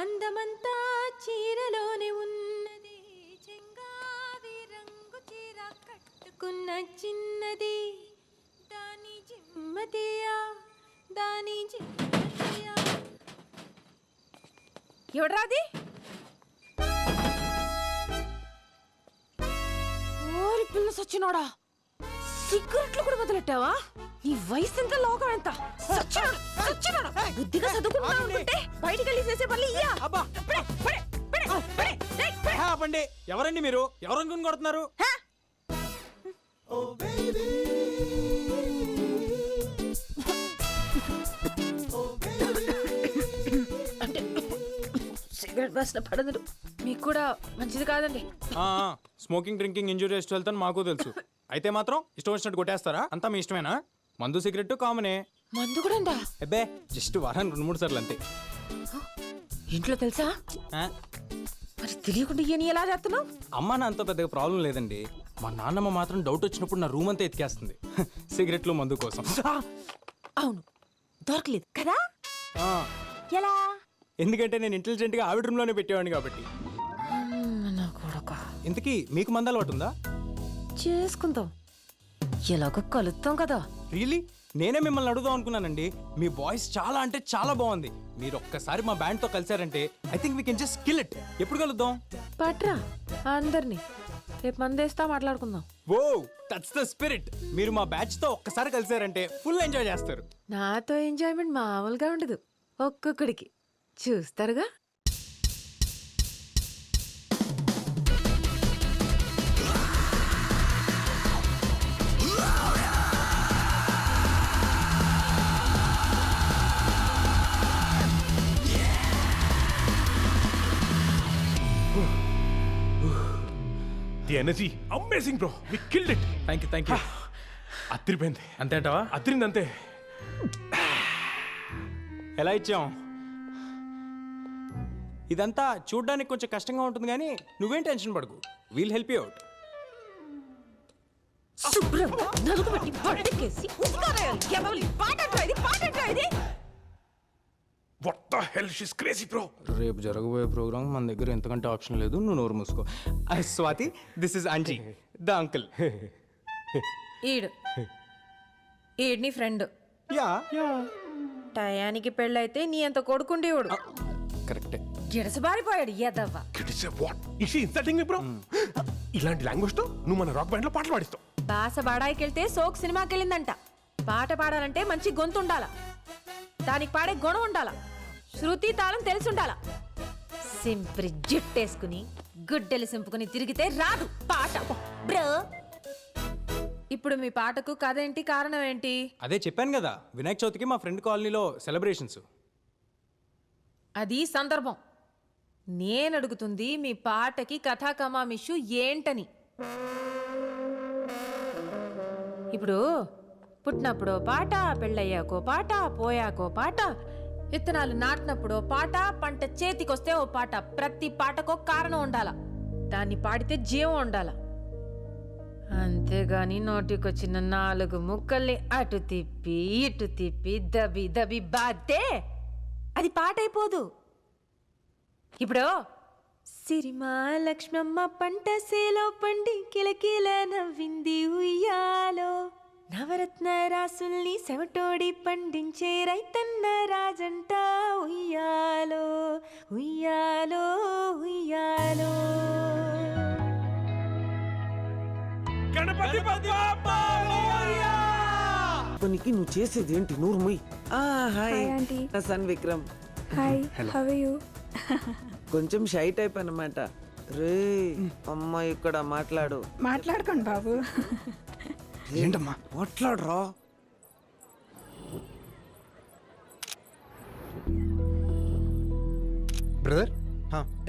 అందమంతా చీరలోనే ఉన్నది, చెంగావి రంగు చీర కట్టుకున్న చిన్నది, దాని జిమ్మతియా దాని జిమ్మతియా. ఎవడ్రాది? ఓరి పిల్ల సచ్చినోడా, సిగరెట్లు కూడా మొదలెట్టావా? నీ వయసు ఎంత, లోకం ఎంత? సచ్చినోడా బుద్ధిగా చదువుకుంటున్నావు అనుకుంటే బయటికి వెళ్ళి చేసే పనులు ఇయ్యా. ఆపండి. ఎవరండి మీరు? ఎవరు అనుకుని కొడుతున్నారు? అంటే సిగరెట్ బాసిన పడదు, మీకు కూడా మంచిది కాదండి. Smoking drinking injurious to health అని మాకు తెలుసు. అయితే మాత్రం ఇష్టం వచ్చినట్టు కొట్టేస్తారా? అంతా మీ ఇష్టమేనా? మందు సిగరెట్ కామనే. మందు కూడా ఉందా? అబ్బే జస్ట్ వారానికి 2-3 సార్లు అంతే. ఇంట్లో తెలుసా? మరి తెలియకుండా ఇయని ఎలా చేస్తున్నావు? అమ్మ నాన్నతో పెద్దగా ప్రాబ్లం లేదండి. మా నాన్నమ్మ మాత్రం డౌట్ వచ్చినప్పుడు నా రూమ్ అంతా ఎతికేస్తుంది సిగరెట్లు మందు కోసం. అవును, దొరకలేదు కదా? ఎలా? ఎందుకంటే నేను ఇంటెలిజెంట్ గా ఆవిడ రూమ్ లోనే పెట్టేవాడిని కాబట్టి. ఇంతకీ మీకు మందు అలవాటు ఉందా? చేసుకుందాం, ఎలాగో కలుద్దాం కదా. రియలీ? నేనే మిమ్మల్ని అడుగుదాం అనుకున్నానండి. మీ వాయిస్ చాలా అంటే చాలా బాగుంది. మీరు ఒక్కసారి మా బ్యాండ్ తో కలిసారంటే I think we can just kill it. ఎప్పుడు కలుద్దాం? పట్రా అందరినీ, రేపు మందేస్తా మాట్లాడుకుందాం. ఓ దట్స్ ద స్పిరిట్. మీరు మా బ్యాచ్ తో ఒక్కసారి కలిసారంటే ఫుల్ ఎంజాయ్ చేస్తారు. నాతో ఎంజాయ్మెంట్ మామూలుగా ఉండదు, ఒక్కొక్కడికి చూస్తారుగా. The energy, amazing bro. We killed it. Thank you. అదిరిపోయింది. అంతేంటవా? అదిరింది అంతే. ఎలా ఇచ్చాం? ఇదంతా చూడ్డానికి కొంచెం కష్టంగా ఉంటుంది కానీ నువ్వేం టెన్షన్ పడకు. We'll help you out. శుభ్రంగా నలుగుబెట్టి బట్టకేసి ఉస్కారాయాలి. ఎవరి పాటంటా ఇది? What the hell? She's crazy bro. రేపు జరగబోయే ప్రోగ్రామ్ మన దగ్గర ఎంతకంటే ఆప్షన్ లేదు. నువ్వు నోరు మూసుకో. Swathi, this is Anji the uncle. ఈడ్ని ఫ్రెండ్. యా టయానికి పెళ్ళైతే నీ అంత కొడుకుండేవాడు. కరెక్టే. గిడసబారిపోయాడు ఎదవ్వ. What? Is she insulting me bro? ఇలాంటి లాంగ్వేజ్ తో నువ్వు మన రాక్ బ్యాండ్ లో పాటలు పాడిస్తావు. బాస బాడాయికెళ్తే సోక్ సినిమాకి వెళ్ళిందంట. పాట పాడాలంటే మంచి గొంతు ఉండాల, దానికి పాడే గుణం ఉండాల, శృతి తాళం తెలిసి ఉండాల. సింప్రి జుట్టేసుకుని గుడ్డెలు సింపుకుని తిరిగితే రాదు పాట బ్రో. ఇప్పుడు మీ పాటకు కథ ఏంటి, కారణం ఏంటి? అదే చెప్పాను కదా, వినాయక చవితికి మా ఫ్రెండ్ కాలనీలో సెలబ్రేషన్స్. అది సందర్భం. నేను అడుగుతుంది మీ పాటకి కథా కమామిషు ఏంటని. ఇప్పుడు పుట్టినప్పుడో పాట, పెళ్ళయ్యాకో పాట, పోయాకో పాట, విత్తనాలు నాటినప్పుడో పాట, పంట చేతికొస్తే ఓ పాట. ప్రతి పాటకో కారణం ఉండాల, దాన్ని పాడితే జీవం ఉండాల. అంతేగాని నోటికొచ్చిన 4 ముక్కల్ని అటు తిప్పి ఇటు తిప్పి దబి దబి బాతే అది పాట అయిపోదు. ఇప్పుడు సిరిమా లక్ష్మమ్మ పంట సేలో పండి కిలకిల నవ్వింది ఉయ్యాలో, నవరత్న రాసుల్ని సెవటోడి పండించే రైతన్న రాజంట ఉయ్యాలో ఉయ్యాలో ఉయ్యాలో. గణపతి బప్పా మోరియా. నీకు నువ్వు చేసేది ఏంటి? నూరు మొయ్. Hi aunty. నా son Vikram. Hi, how are you? కొంచెం షై టైప్ అన్నమాట. రే అమ్మ ఇక్కడ మాట్లాడు. మాట్లాడుకోండి బాబు. ఏంటమ్మా మాట్లాడరా? బ్రదర్,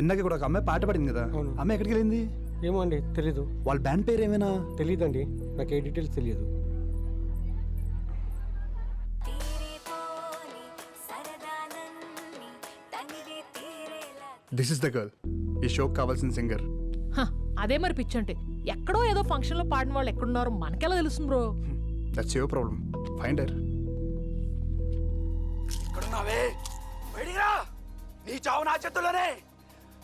ఇందాక కూడా ఒక అమ్మాయి పాట పాడింది కదా, అమ్మాయి ఎక్కడికి వెళ్ళింది? ఏమో అండి, తెలీదు. వాళ్ళ బ్యాండ్ పేరు ఏమైనా తెలీదండి, నాకు ఏ డీటెయిల్స్ తెలియదు. దిస్ ఇస్ ద గర్ల్, ఈ షోకి కావాల్సిన సింగర్. అదే మరి పిచ్చంటే, ఎక్కడో ఏదో ఫంక్షన్ లో పాడిన వాళ్ళు ఎక్కడున్నారో మనకెలా తెలుస్తుంది bro? That's your problem. Find her. ఇక్కడున్నావే, బయటికి రా. నీ చావు నా చేతుల్లోనే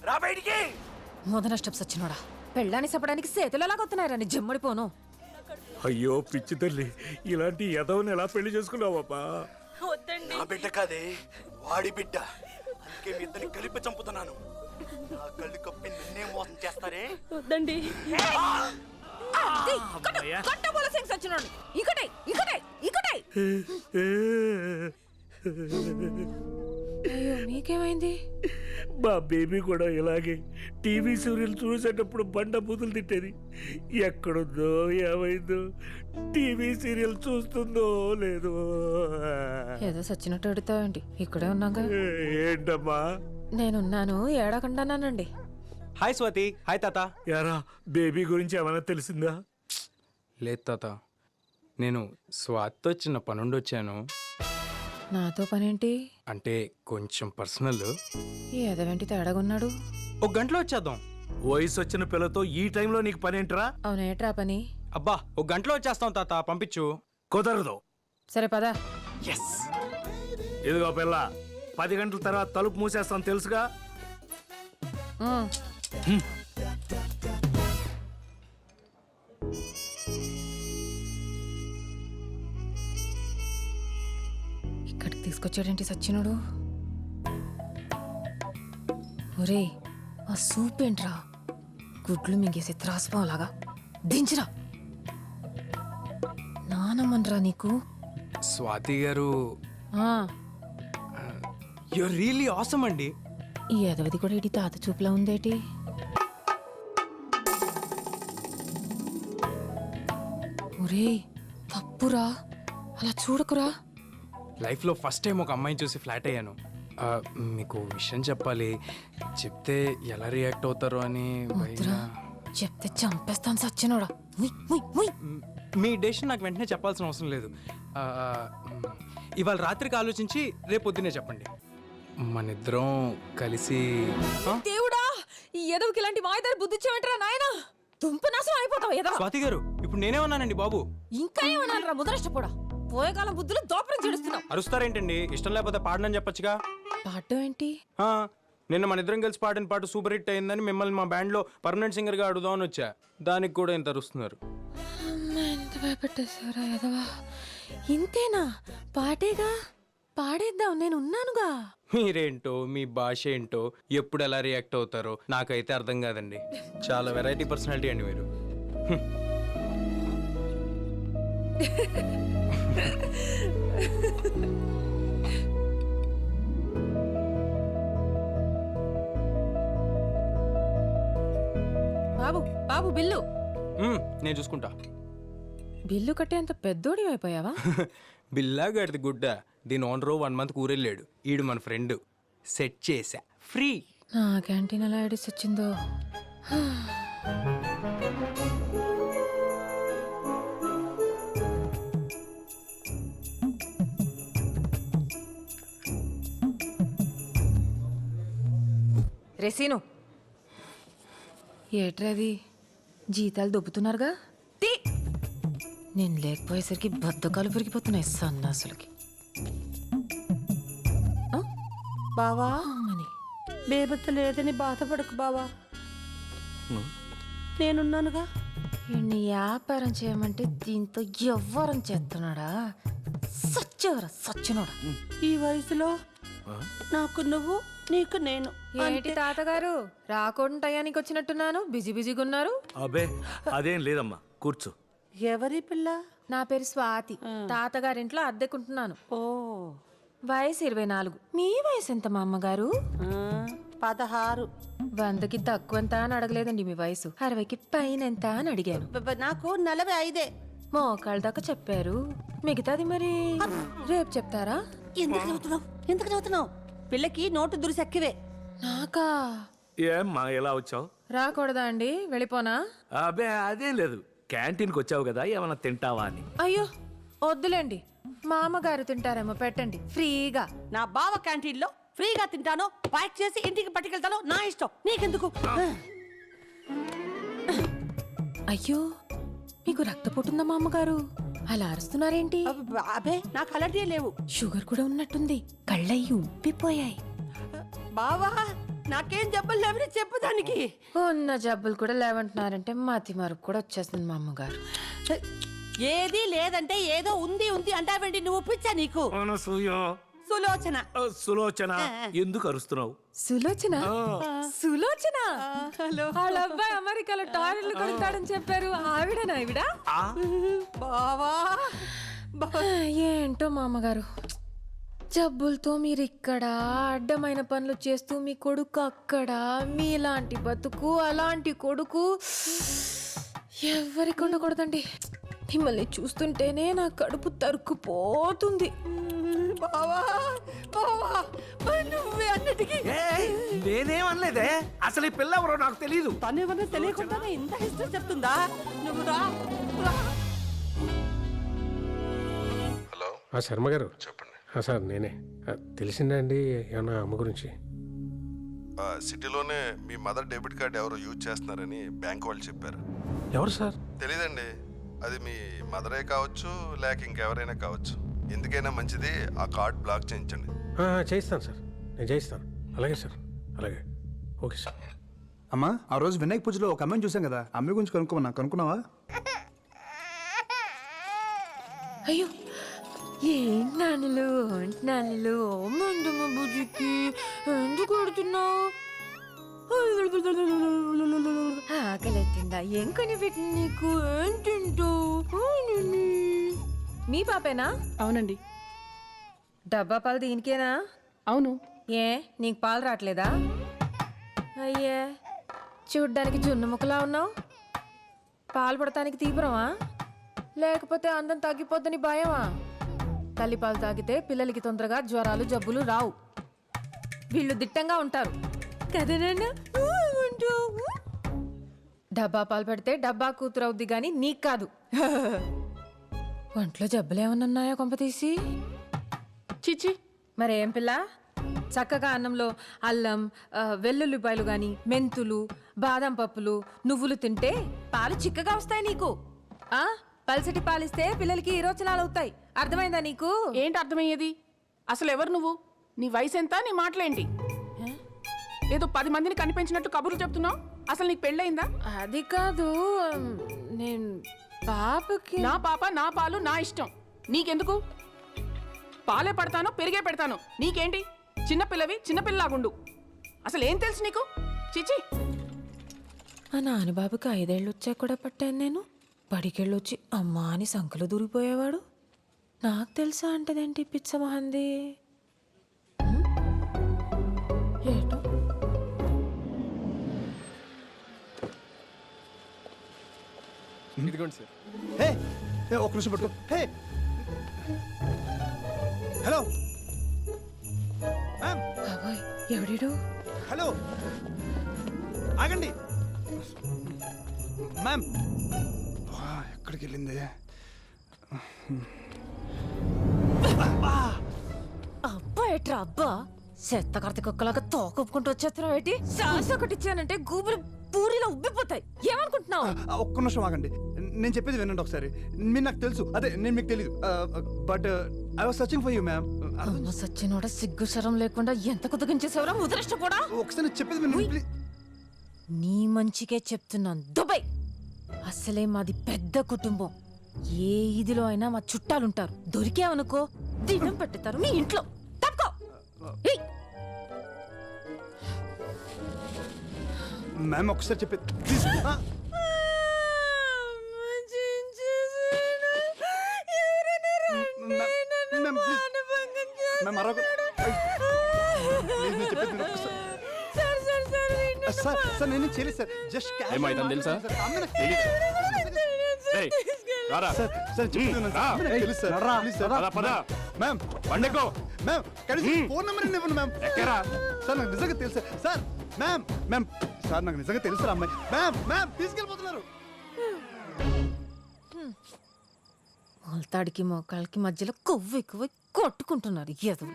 రా బయటికి. మొదన స్టెప్స్ వచ్చినోడా పెళ్ళాన్ని చెప్పడానికి చేతులు ఎలా కొత్తున్నారా నీ జమ్ముడిపోను. అయ్యో పిచ్చి తల్లి, ఇలాంటి ఎదవని ఎలా పెళ్లి చేసుకున్నావబ్బా? నా బిడ్డ కాదే, వాడి బిడ్డ. అందుకే మీ ఇద్దరిని కలిపి చంపుతున్నాను. నా కళ్ళు కప్పి నిన్నే మోసం చేస్తారే. వద్దండి. అయ్యో మీకేమైంది? మా బేబీ కూడా ఇలాగే టీవీ సీరియల్ చూసేటప్పుడు బండ బూతులు తిట్టేది. ఎక్కడుందో ఏమైందో, టీవీ సీరియల్ చూస్తుందో లేదో. ఏదో సచ్చినట్టు అడుగుతావండి, ఇక్కడే ఉన్నాగా. ఏంటమ్మా? నేనున్నాను, ఏడకుండానండి. హాయ్ స్వాతి. హాయ్ తాత. యారా, బేబీ గురించి ఏమైనా తెలిసిందా? లేదు తాత, నేను స్వాతితో చిన్న పనుండి వచ్చాను. నాతో పనేంటి? అంటే కొంచెం పర్సనల్. ఈ ఎదవేంటి తేడాగున్నాడు? ఒక గంటలో వచ్చేద్దాం. వయసు వచ్చిన పిల్లతో ఈ టైంలో నీకు పనేంట్రా? అవునేట్రా పని? అబ్బా, ఒక గంటలో వచ్చేస్తాం తాత, పంపించు. కుదరదు. సరే పదా. ఎస్. ఇదిగో పిల్ల, 10 గంటల తర్వాత తలుపు మూసేస్తాం తెలుసుగా. ఇక్కడికి తీసుకొచ్చాడేంటి సచ్చినుడు? ఒరే ఆ సూప్ ఏంట్రా, గుడ్లు మింగేసి త్రాసుపోలాగా దించిరా. నానమ్మన్రా నీకు. స్వాతి గారు, ఆ, యు రియల్లీ ఆసమ్ అండి. ఈ ఎదవది కూడా ఇటు తాత చూపులా ఉందేటి? ఒరే తప్పురా, అలా చూడకురా. లైఫ్లో ఫస్ట్ టైం ఒక అమ్మాయిని చూసి ఫ్లాట్ అయ్యాను. మీకు విషయం చెప్పాలి, చెప్తే ఎలా రియాక్ట్ అవుతారో అని వద్దురా, చెప్తే చంపేస్తాను సచ్చినోడా. మీ డెసిషన్ నాకు వెంటనే చెప్పాల్సిన అవసరం లేదు. ఇవాళ రాత్రికి ఆలోచించి రేపు పొద్దునే చెప్పండి. మనిద్దరం కలిసి దేవుడా, ఈ ఎదవకి ఇలాంటి మాయదారి బుద్ధి ఇచ్చావంటరా నాయనా. దుంపనాశనం అయిపోతావు ఎదవ. స్వాతి గారు, ఇప్పుడు నేనే ఉన్నానండి బాబు. ఇంకా ఏమన్నారా ముదరష్టపోడా, పోయేకాలం బుద్ధులు దోపరం చేస్తున్నావు. అరుస్తారేంటండి? ఇష్టం లేకపోతే పాడనని చెప్పొచ్చుగా. పాడటం ఏంటి? నిన్న మన ఇద్దరం కలిసి పాడిన పాట సూపర్ హిట్ అయిందని మిమ్మల్ని మా బ్యాండ్లో పర్మనెంట్ సింగర్గా అడుగుదామని వచ్చా. దానికి కూడా ఇంత అరుస్తున్నారు. ఎంత భయపెట్టేశారా ఎదవా. ఇంతేనా? పాటేగా, పాడేద్దాం, నేను ఉన్నానుగా. మీరేంటో, మీ భాష ఏంటో, ఎప్పుడు ఎలా రియాక్ట్ అవుతారో నాకైతే అర్థం కాదండి. చాలా వెరైటీ పర్సనాలిటీ అండి మీరు. బాబు బాబు బిల్లు. నేను చూసుకుంటా. బిల్లు కట్టేంత పెద్దోడి అయిపోయావా? బిల్లా గడిది గుడ్డ. దీని ఓనర్ 1 మంత్ ఊరెళ్ళాడు. ఈడు మన ఫ్రెండ్. సెట్ చేసా, ఫ్రీ. నా క్యాంటీన్ ఎలా ఐడిస్ వచ్చిందో. రెసీను ఏట్రది, జీతాలు దొబ్బుతున్నారుగా. నేను లేకపోయేసరికి బద్దకాలు పెరిగిపోతున్నాయి సన్నాసులకి. బావా, అమ్మని బేబత్త లేదని బాధపడకు బావా, నేనున్నానుగా. వీడిని వ్యాపారం చేయమంటే దీంతో ఎవ్వరం చేస్తున్నాడా? సచ్చవరా సచ్చినోడా. ఈ వయసులో నాకు నువ్వు, నీకు నేను. ఏంటి తాతగారు, రాకుండా టయానికి వచ్చినట్టున్నాను, బిజీ బిజీగా ఉన్నారు. అబే అదేం లేదమ్మా, కూర్చో. ఎవరి పిల్ల? నా పేరు స్వాతి, తాతగారింట్లో అద్దెకుంటున్నాను. ఓ, వయసు 24. మీ వయసు ఎంత మా అమ్మగారు? 16. 100కి తక్కువ ఎంత అని అడగలేదండి మీ వయసు. 60కి పైన ఎంత అని అడిగాను. నాకు 45. మోకాళ్ళ దాకా చెప్పారు, మిగతాది మరి రేపు చెప్తారా? ఎందుకు చదువుతున్నావు? పిల్లకి నోటు దురిసెక్కివే. నాకా? ఏమ్మా ఎలా వచ్చావు? రాకూడదా అండి, వెళ్ళిపోనా? అబే అదేం లేదు, క్యాంటీన్కి వచ్చావు కదా, ఏమైనా తింటావా అని. అయ్యో వద్దులేండి, మా అమ్మగారు తింటారేమో, పెట్టండి ఫ్రీగా. నా బావ క్యాంటీన్లో ఫ్రీగా తింటాను, ప్యాక్ చేసి ఇంటికి పట్టుకెళ్తాను, నా ఇష్టం, నీకెందుకు? అయ్యో మీకు రక్తపోటుందా మా అమ్మగారు? అలా అరుస్తున్నారేంటి? అబే నాకు అలాంటివే లేవు. షుగర్ కూడా ఉన్నట్టుంది, కళ్ళయ్యి ఉబ్బిపోయాయి. బావా నాకేం జబ్బులు లేవని చెప్పు దానికి. ఉన్న జబ్బులు కూడా లేవంటున్నారంటే మతి మరుపు కూడా వచ్చేస్తుంది మా అమ్మగారు. ఏది లేదంటే ఏదో ఉంది ఉంది అంటావేంటి నువ్వు? పిచ్చా నీకు? అనసూయ, సులోచన. సులోచన, ఎందుకు అరుస్తున్నావు? సులోచన సులోచన హలో వాళ్ళ అబ్బాయి అమెరికాలో టాయిలెట్లు కొడతాడని చెప్పారు. ఆవిడనా ఈవిడ? బావా. ఏంటో మా అమ్మగారు, జబ్బులతో మీరు ఇక్కడ అడ్డమైన పనులు చేస్తూ మీ కొడుకు అక్కడ, మీలాంటి బతుకు అలాంటి కొడుకు ఎవరికి ఉండకూడదండి. మిమ్మల్ని చూస్తుంటేనే నా కడుపు తరుక్కుపోతుంది. బావా బావా, మరి నువ్వే అన్నిటికీ. నేనేమనలేదే, అసలు ఈ పిల్ల ఎవరో నాకు తెలియదు. తనేమన్నా తెలియకుండానే ఇంత హిస్టరీ చెప్తుందా? నువ్వు రా రా. హలో శర్మ గారు చెప్పండి. సార్ నేనే. తెలిసిందా అండి ఏమన్నా అమ్మ గురించి? సిటీలోనే మీ మదర్ డెబిట్ కార్డ్ ఎవరో యూజ్ చేస్తున్నారని బ్యాంక్ వాళ్ళు చెప్పారు. ఎవరు సార్? తెలీదండి, అది మీ మదరే కావచ్చు లేక ఇంకెవరైనా కావచ్చు. ఎందుకైనా మంచిది ఆ కార్డ్ బ్లాక్ చేయించండి. చేయిస్తాను సార్, నేను చేయిస్తాను. అలాగే సార్, అలాగే. Okay sir. అమ్మా, ఆ రోజు వినాయక పూజలో ఒక అమ్మాయిని చూసాం కదా, అమ్మాయి గురించి కనుక్కున్నావా? అయ్యో ఏంటి నాన్నలు మందమ్మ బుజ్జికి ఎందుకు కొడుతున్నావు? ఆకలిస్తుందా? ఏం కనిపెట్టింది నీకు? ఏం తింటావు? మీ పాపేనా? అవునండి. డబ్బా పాలు దీనికేనా? అవును. ఏ నీకు పాలు రావట్లేదా? అయ్యే చూడ్డానికి జున్ను ముక్కలా ఉన్నావు. పాలు పడటానికి తీవ్రమా లేకపోతే అందం తగ్గిపోద్దని భయమా? తల్లిపాలు తాగితే పిల్లలకి తొందరగా జ్వరాలు జబ్బులు రావు. వీళ్ళు దిట్టంగా ఉంటారు కదనన్నా. డబ్బా పాలు పెడితే డబ్బా కూతురు అవుద్ది గాని నీకు కాదు. ఒంట్లో జబ్బులేమన్నా ఉన్నాయా కొంపతీసి? చిచి, మరేం పిల్ల, చక్కగా అన్నంలో అల్లం వెల్లుల్లిపాయలు గాని మెంతులు బాదం పప్పులు నువ్వులు తింటే పాలు చిక్కగా వస్తాయి నీకు. పల్సటి పాలిస్తే పిల్లలకి ఈరోచనాలు అవుతాయి. అర్థమైందా నీకు? ఏంటి అర్థమయ్యేది? అసలు ఎవరు నువ్వు? నీ వయసు ఎంత? నీ మాటలేంటి? ఏదో 10 మందిని కనిపించినట్టు కబుర్లు చెప్తున్నావు. అసలు నీకు పెళ్ళయిందా? అది కాదు, నేను పాపకి. నా పాప నా పాలు నా ఇష్టం. నీకెందుకు? పాలే పడతాను, పెరిగే పెడతాను. నీకేంటి? చిన్నపిల్లవి చిన్నపిల్లలాగుండు. అసలు ఏం తెలుసు నీకు? చిచి. మా నాన్నబాబుకి 5 ఏళ్ళు వచ్చాక కూడా పట్టాను నేను. బడికెళ్ళొచ్చి అమ్మా అని సంకలు దూరిపోయేవాడు. నాకు తెలుసా అంటదేంటి పిచ్చ మహంది? ఏటో ఇదిగోండి సార్. హే ఒక్క నిమిషం పట్టుకో. హే హలో మ్యామ్, బాబోయ్ ఎవడీడు? హలో ఆగండి మ్యామ్. ఎక్కడికి వెళ్ళింది? అబ్బా ఏట్రా అబ్బా, చెత్త కడత కుక్కలాగా తోకొప్పుకుంటూ వచ్చేస్తున్నావు ఏంటి? సాస్ ఒకటి ఇచ్చానంటే గూబులు పూరిలో ఉబ్బిపోతాయి. ఏమనుకుంటున్నావు? ఒక్క నిమిషం ఆగండి, నేను చెప్పేది వినండి ఒకసారి. మీరు నాకు తెలుసు, అదే నేను మీకు తెలియదు. But I was searching for you ma'am. సచ్చినోడ సిగ్గు శరం లేకుండా ఎంత కుదగించేసేవరా ముదరష్ట కూడా. ఒకసారి నేను చెప్పేది వినండి ప్లీజ్. నీ మంచికే చెప్తున్నాను. దుబాయ్ అసలే మాది పెద్ద కుటుంబం. ఏ ఇదిలో అయినా మా చుట్టాలుంటారు. దొరికావనుకో దినం పెట్టుతారు మీ ఇంట్లో. తప్పుకో. ఏయ్, మ్యామ్ ఒకసారి చెప్పేది ప్లీజ్. మ్యామ్ ప్లీజ్ మ్యామ్ అరవకు. ప్లీజ్ నేను చెప్పేది వినండి ఒకసారి. సార్ సార్ నేను చేయలేదు సార్, జస్ట్ ఏమైందని తెలుసా? సార్ సార్ చెప్తున్నాను సార్, నాకు తెలుసు సార్. ప్లీజ్ సార్ మ్యామ్ పండెక్కో. మ్యామ్ కనీసం ఫోన్ నెంబర్ ఇవ్వండి మ్యామ్. ఎక్కరా? సార్ నాకు నిజంగా తెలుసు సార్. మ్యామ్ మ్యామ్ సార్ నాకు నిజంగా తెలుసు అమ్మాయి. Ma'am ma'am తీసుకెళ్ళిపోతున్నారు. మొలతాడికి మోకాళ్ళకి మధ్యలో కొవ్వు ఎక్కువ కొట్టుకుంటున్నారు. ఎదవు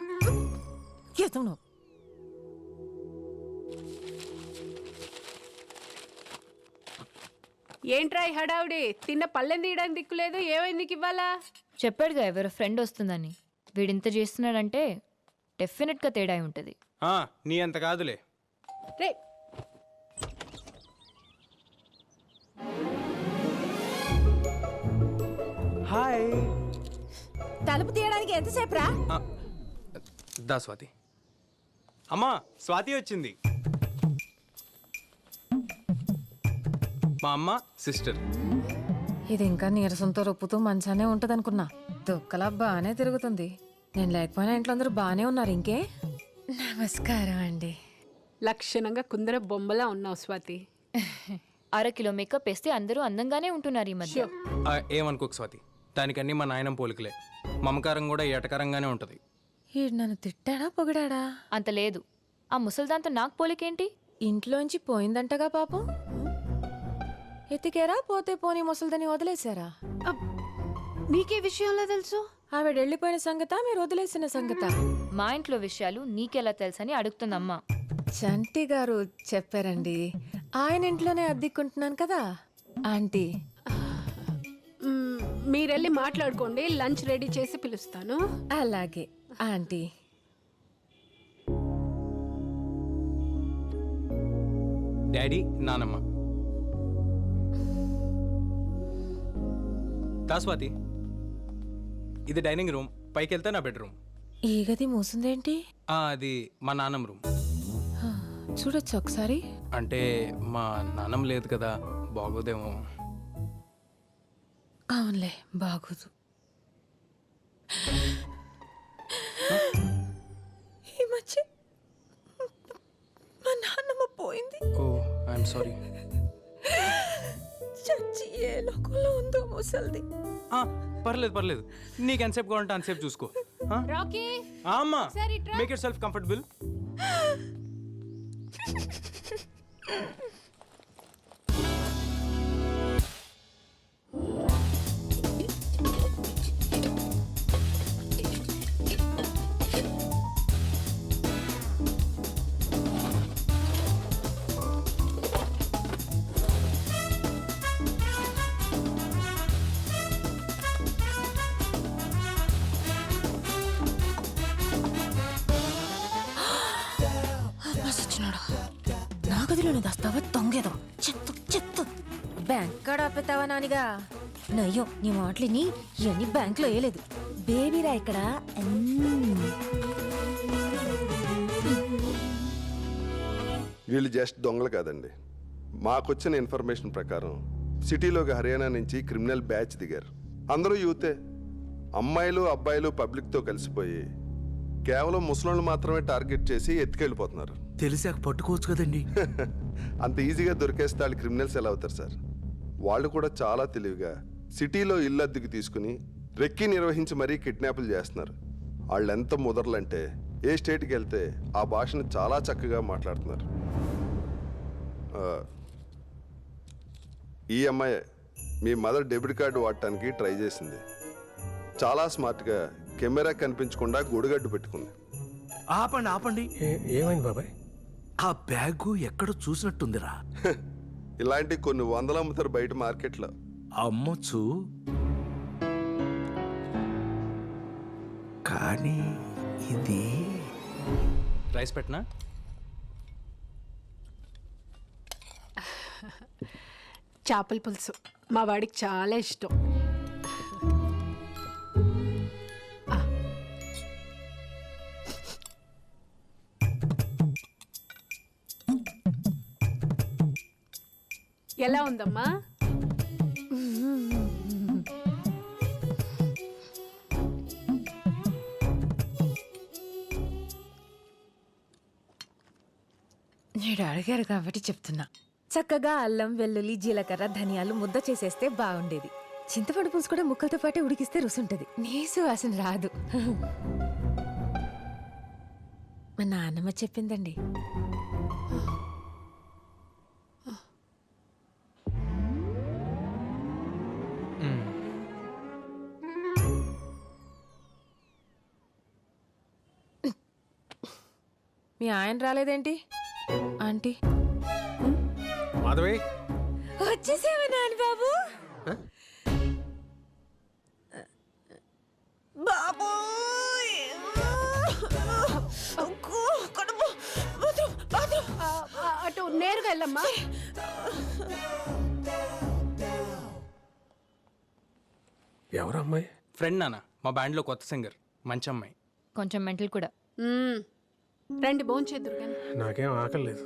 ఎదవు. ఏంట్రా ఈ హడావుడి? తిన్న పళ్ళెం తీయడానికి దిక్కులేదు. ఏమైంది నీకు ఇవ్వాలా? చెప్పాడుగా ఎవరో ఫ్రెండ్ వస్తుందని. వీడింత చేస్తున్నాడంటే డెఫినెట్గా తేడా ఉంటుంది. నీ అంత కాదులే. రే హాయ్ తలుపు తీయడానికి ఎంతసేపు రా? దా స్వాతి. అమ్మా స్వాతి వచ్చింది. మా అమ్మ సిస్టర్. ఇది ఇంకా నీరసంతో రొప్పుతూ మంచానే ఉంటదనుకున్నా. దుక్కలా బాగానే తిరుగుతుంది. నేను లేకపోయినా ఇంట్లో అందరూ బాగానే ఉన్నారు. ఇంకే నమస్కారం అండి. లక్షణంగా కుందర బొమ్మలా ఉన్నావు స్వాతి. 1/2 కిలో మేకప్ వేస్తే అందరూ అందంగానే ఉంటున్నారు ఈ మధ్య. ఏమనుకోకు స్వాతి, దానికన్నీ మా నాయనం పోలికలే. మమకారం కూడా ఏటకరంగానే ఉంటుంది. ఈడు నన్ను తిట్టాడా పొగిడాడా? అంత లేదు. ఆ ముసల్దాంతో నాకు పోలికేంటి? ఇంట్లోంచి పోయిందంటగా పాపం. ఎత్తికేరా పోతే పోనీ ముసలిదని వదిలేశారా? నీకే విషయంలో తెలుసు? ఆవిడ వెళ్ళిపోయిన సంగత మీరు వదిలేసిన సంగత? మా ఇంట్లో విషయాలు నీకెలా తెలుసని అడుగుతుందమ్మా. చంటి గారు చెప్పారండి. ఆయన ఇంట్లోనే అద్దెకుంటున్నాను కదా ఆంటీ. మీరెళ్ళి మాట్లాడుకోండి, లంచ్ రెడీ చేసి పిలుస్తాను. అలాగే ఆంటీ. డాడీ, నానమ్మ. దా స్వాతి, ఇది డైనింగ్ రూమ్. పైకి వెళ్తే నా బెడ్రూమ్. ఈ గది మూసిందేంటి? అది మా నాన్నమ్మ రూమ్. చూడొచ్చు ఒకసారి. అంటే మా నాన్నమ్మ లేదు కదా, బాగోదేమో. అవునులే, బాగోదు. ఈ మధ్య మా నాన్నమ్మ పోయింది. ఓ ఐఎమ్ సారీ. చచ్చి ఏ లోకంలో ఉందో ముసల్ది. పర్లేదు పర్లేదు, నీకు ఎంతసేపు కావాలంటే అంతసేపు చూసుకో. రాకీ, అమ్మా, మేక్ యూర్ సెల్ఫ్ కంఫర్టబుల్. నా గదిలోనే దాస్తావా దొంగేదో? చెత్త చెత్త. బ్యాంక్ కాడ ఆపేతావా నానిగా? నయ్యో, నీ మాటలిని ఇవన్నీ బ్యాంక్ లో వేయలేదు. బేబీరా ఇక్కడ. వీళ్ళు జస్ట్ దొంగలు కాదండి. మాకొచ్చిన ఇన్ఫర్మేషన్ ప్రకారం సిటీలోకి హర్యానా నుంచి క్రిమినల్ బ్యాచ్ దిగారు. అందరూ యూతే. అమ్మాయిలు అబ్బాయిలు పబ్లిక్తో కలిసిపోయి కేవలం ముసలోళ్ళు మాత్రమే టార్గెట్ చేసి ఎత్తుకెళ్ళిపోతున్నారు. తెలిసాక పట్టుకోవచ్చు కదండి. అంత ఈజీగా దొరికేస్తే వాళ్ళు క్రిమినల్స్ ఎలా అవుతారు సార్? వాళ్ళు కూడా చాలా తెలివిగా సిటీలో ఇల్లు అద్దెకు తీసుకుని రెక్కి నిర్వహించి మరీ కిడ్నాపులు చేస్తున్నారు. వాళ్ళు ఎంత ముదర్లంటే ఏ స్టేట్కి వెళ్తే ఆ భాషను చాలా చక్కగా మాట్లాడుతున్నారు. ఈ అమ్మాయి మీ మదర్ డెబిట్ కార్డు వాడటానికి ట్రై చేసింది. చాలా స్మార్ట్గా కెమెరా కనిపించకుండా గొడుగడ్డు పెట్టుకుంది. ఆపండి ఆపండి. ఏమైంది బాబాయ్? ఆ బ్యాగు ఎక్కడ చూసినట్టుందిరా. ఇలాంటి కొన్ని వందలు అమ్ముతారు బయట మార్కెట్లో. అమ్మొచ్చు, కానీ ఇది రైస్ పెట్టనా? చేపల పులుసు మా వాడికి చాలా ఇష్టం. ఎలా ఉందమ్మా? నేను అడిగారు కాబట్టి చెప్తున్నా. చక్కగా అల్లం, వెల్లుల్లి, జీలకర్ర, ధనియాలు ముద్ద చేసేస్తే బాగుండేది. చింతపండు పులుసు కూడా ముక్కలతో పాటే ఉడికిస్తే రుసుంటది. నీసు వాసన రాదు. మా నాన్నమ్మ చెప్పిందండి. మీ ఆయన రాలేదేంటి ఆంటీ? మాధవి, వచ్చేసేవా నాని బాబు? బాబు వెళ్ళమ్మా. ఎవరు అమ్మాయి? ఫ్రెండ్ నాన్న, మా బ్యాండ్లో కొత్త సింగర్, మంచి అమ్మాయి. కొంచెం మెంటల్ కూడా. రండి భోంచేద్దురు కానీ. నాకేం ఆకలి లేదు.